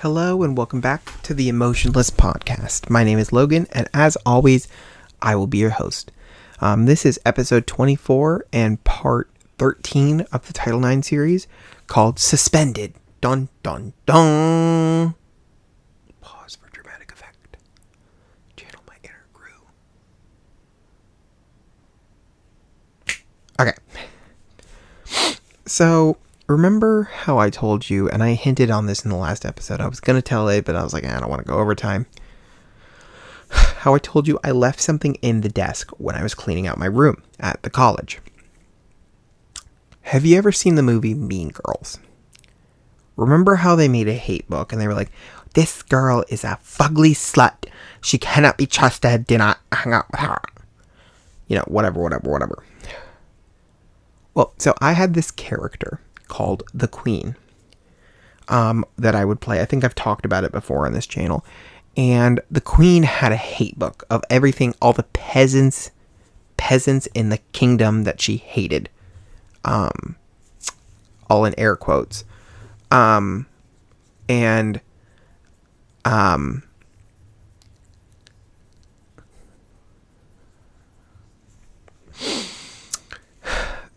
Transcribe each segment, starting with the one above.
Hello and welcome back to the Emotionless podcast. My name is Logan, and as always, I will be your host. This is episode 24 and part 13 of the Title IX series called Suspended. Dun dun dun. Pause for dramatic effect. Channel my inner Gru. Okay. So, remember how I told you, and I hinted on this in the last episode, I was going to tell it, but I was like, I don't want to go overtime. How I told you I left something in the desk when I was cleaning out my room at the college. Have you ever seen the movie Mean Girls? Remember how they made a hate book, and they were like, this girl is a fugly slut. She cannot be trusted. Do not hang out with her. You know, whatever. Well, so I had this character called the Queen that I would play. I think I've talked about it before on this channel. And the Queen had a hate book of everything, all the peasants in the kingdom that she hated. All in air quotes.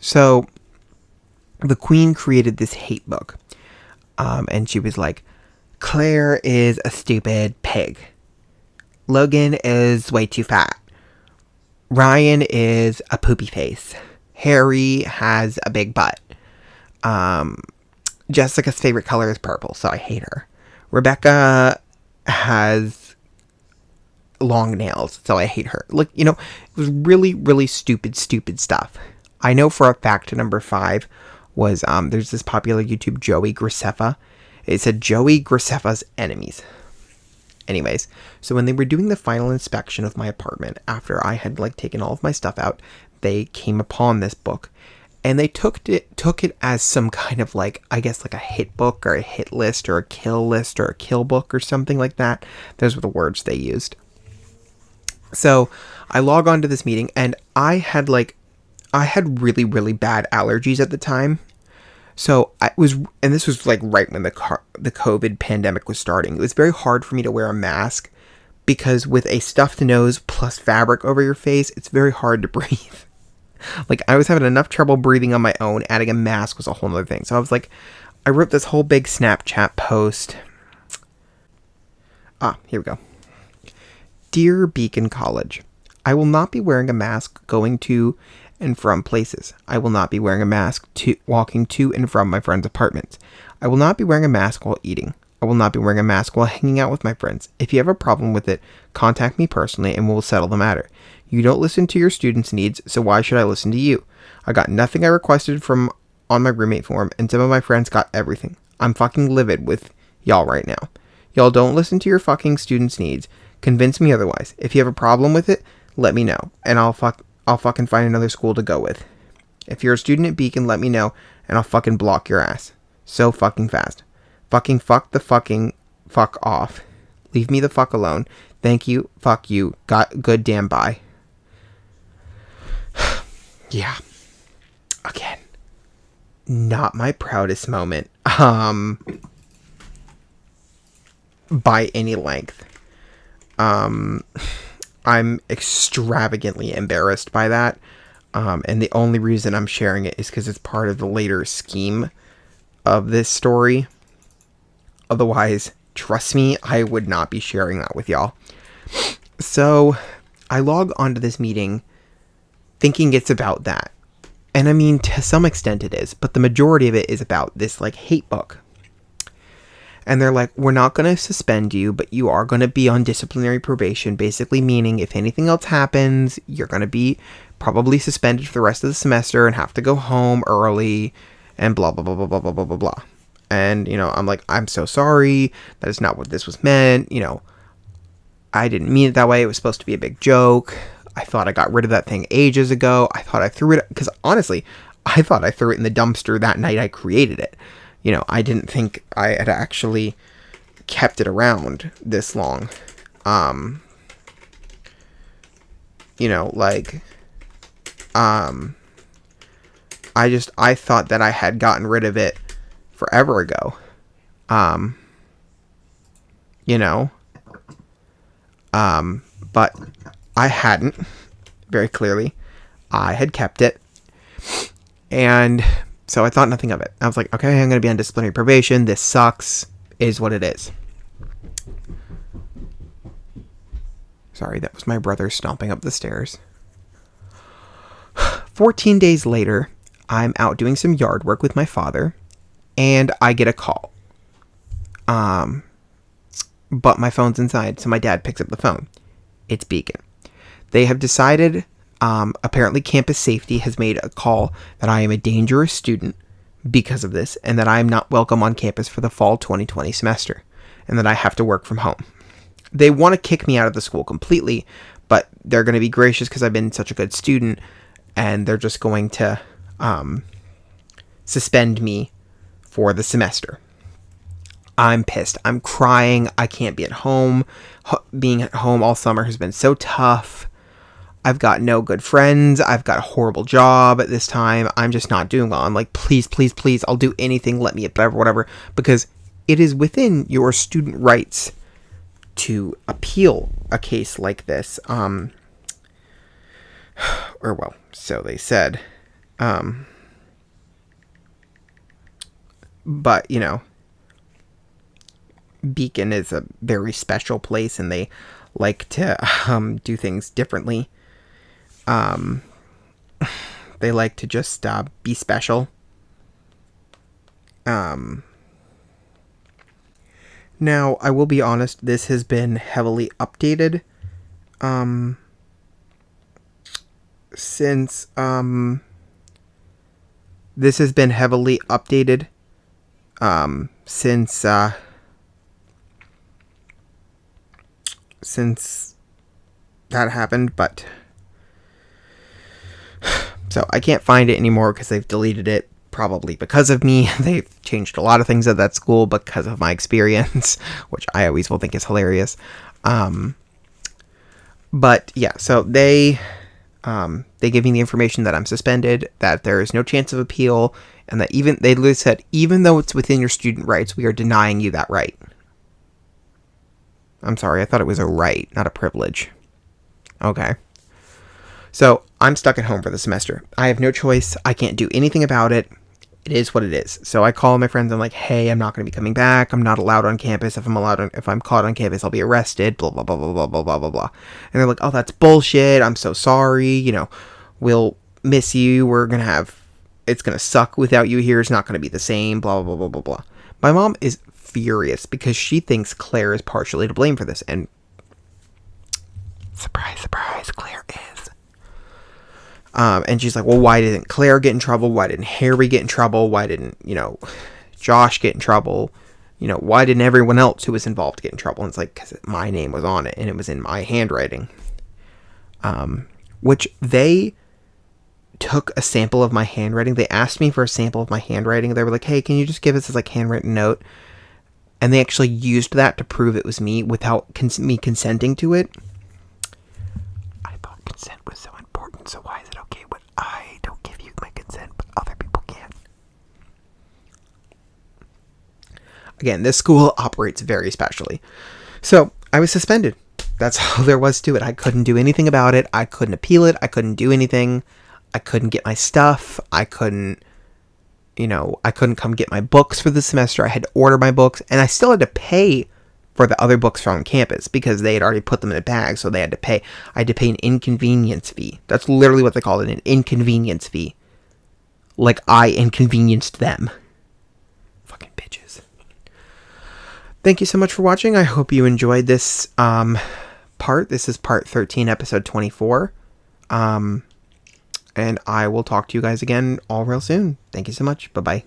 So the Queen created this hate book. And she was like, Claire is a stupid pig. Logan is way too fat. Ryan is a poopy face. Harry has a big butt. Jessica's favorite color is purple, so I hate her. Rebecca has long nails, so I hate her. Like, you know, it was really, really stupid stuff. I know for a fact number 5 was, there's this popular YouTube Joey Graceffa. It said Joey Graceffa's enemies. Anyways, so when they were doing the final inspection of my apartment, after I had taken all of my stuff out, they came upon this book, and they took it as some kind of a hit book or a hit list or a kill list or a kill book or something like that. Those were the words they used. So I log on to this meeting, and I had really, really bad allergies at the time. So this was right when the COVID pandemic was starting. It was very hard for me to wear a mask because with a stuffed nose plus fabric over your face, it's very hard to breathe. I was having enough trouble breathing on my own. Adding a mask was a whole other thing. So I wrote this whole big Snapchat post. Here we go. Dear Beacon College, I will not be wearing a mask going to and from places. I will not be wearing a mask walking to and from my friends' apartments. I will not be wearing a mask while eating. I will not be wearing a mask while hanging out with my friends. If you have a problem with it, contact me personally and we'll settle the matter. You don't listen to your students' needs, so why should I listen to you? I got nothing I requested from on my roommate form, and some of my friends got everything. I'm fucking livid with y'all right now. Y'all don't listen to your fucking students' needs. Convince me otherwise. If you have a problem with it, let me know, and I'll fucking find another school to go with. If you're a student at Beacon, let me know, and I'll fucking block your ass. So fucking fast. Fucking fuck off. Leave me the fuck alone. Thank you. Fuck you. Good damn bye. Yeah. Again. Not my proudest moment. By any length. I'm extravagantly embarrassed by that. And the only reason I'm sharing it is because it's part of the later scheme of this story. Otherwise, trust me, I would not be sharing that with y'all. So, I log onto this meeting thinking it's about that. And I mean, to some extent it is, but the majority of it is about this, hate book. And they're like, we're not going to suspend you, but you are going to be on disciplinary probation, basically meaning if anything else happens, you're going to be probably suspended for the rest of the semester and have to go home early and blah, blah, blah, blah, blah, blah, blah, blah, blah. And, I'm like, I'm so sorry. That is not what this was meant. I didn't mean it that way. It was supposed to be a big joke. I thought I got rid of that thing ages ago. I thought I threw it, because honestly, I thought I threw it in the dumpster that night I created it. I didn't think I had actually kept it around this long. I thought that I had gotten rid of it forever ago. you know. But I hadn't, very clearly. I had kept it. And so I thought nothing of it. I was like, okay, I'm going to be on disciplinary probation. This sucks. Is what it is. Sorry, that was my brother stomping up the stairs. 14 days later, I'm out doing some yard work with my father, and I get a call. But my phone's inside, so my dad picks up the phone. It's Beacon. They have decided, apparently campus safety has made a call that I am a dangerous student because of this, and that I am not welcome on campus for the fall 2020 semester, and that I have to work from home. They want to kick me out of the school completely, but they're going to be gracious because I've been such a good student, and they're just going to suspend me for the semester. I'm pissed. I'm crying. I can't be at home. Being at home all summer has been so tough. I've got no good friends. I've got a horrible job at this time. I'm just not doing well. I'm like, please, please, please, I'll do anything. Let me, whatever. Because it is within your student rights to appeal a case like this. Or, well, so they said. But, you know, Beacon is a very special place, and they like to do things differently. They like to just be special. Now, I will be honest, this has been heavily updated since this has been heavily updated since that happened, but so I can't find it anymore because they've deleted it, probably because of me. They've changed a lot of things at that school because of my experience, which I always will think is hilarious. But yeah, so they give me the information that I'm suspended, that there is no chance of appeal, and that they literally said, even though it's within your student rights, we are denying you that right. I'm sorry, I thought it was a right, not a privilege. Okay. So, I'm stuck at home for the semester. I have no choice. I can't do anything about it. It is what it is. So I call my friends. I'm like, hey, I'm not going to be coming back. I'm not allowed on campus. If I'm caught on campus, I'll be arrested. Blah, blah, blah, blah, blah, blah, blah, blah, blah. And they're like, oh, that's bullshit. I'm so sorry. You know, we'll miss you. It's going to suck without you here. It's not going to be the same. Blah, blah, blah, blah, blah, blah. My mom is furious because she thinks Claire is partially to blame for this. And surprise, surprise, Claire is. And she's like, well, why didn't Claire get in trouble? Why didn't Harry get in trouble? Why didn't, Josh get in trouble? Why didn't everyone else who was involved get in trouble? And it's like, because my name was on it and it was in my handwriting. Which they took a sample of my handwriting. They asked me for a sample of my handwriting. They were like, hey, can you just give us this handwritten note? And they actually used that to prove it was me without me consenting to it. I thought consent was so important, so why is it okay when I don't give you my consent, but other people can? Again, this school operates very specially. So, I was suspended. That's all there was to it. I couldn't do anything about it. I couldn't appeal it. I couldn't do anything. I couldn't get my stuff. I couldn't come get my books for the semester. I had to order my books, and I still had to pay for the other books from campus because they had already put them in a bag, so they had to pay. I had to pay an inconvenience fee. That's literally what they called it, an inconvenience fee. Like I inconvenienced them. Fucking bitches. Thank you so much for watching. I hope you enjoyed this part. This is part 13, episode 24. And I will talk to you guys again all real soon. Thank you so much. Bye-bye.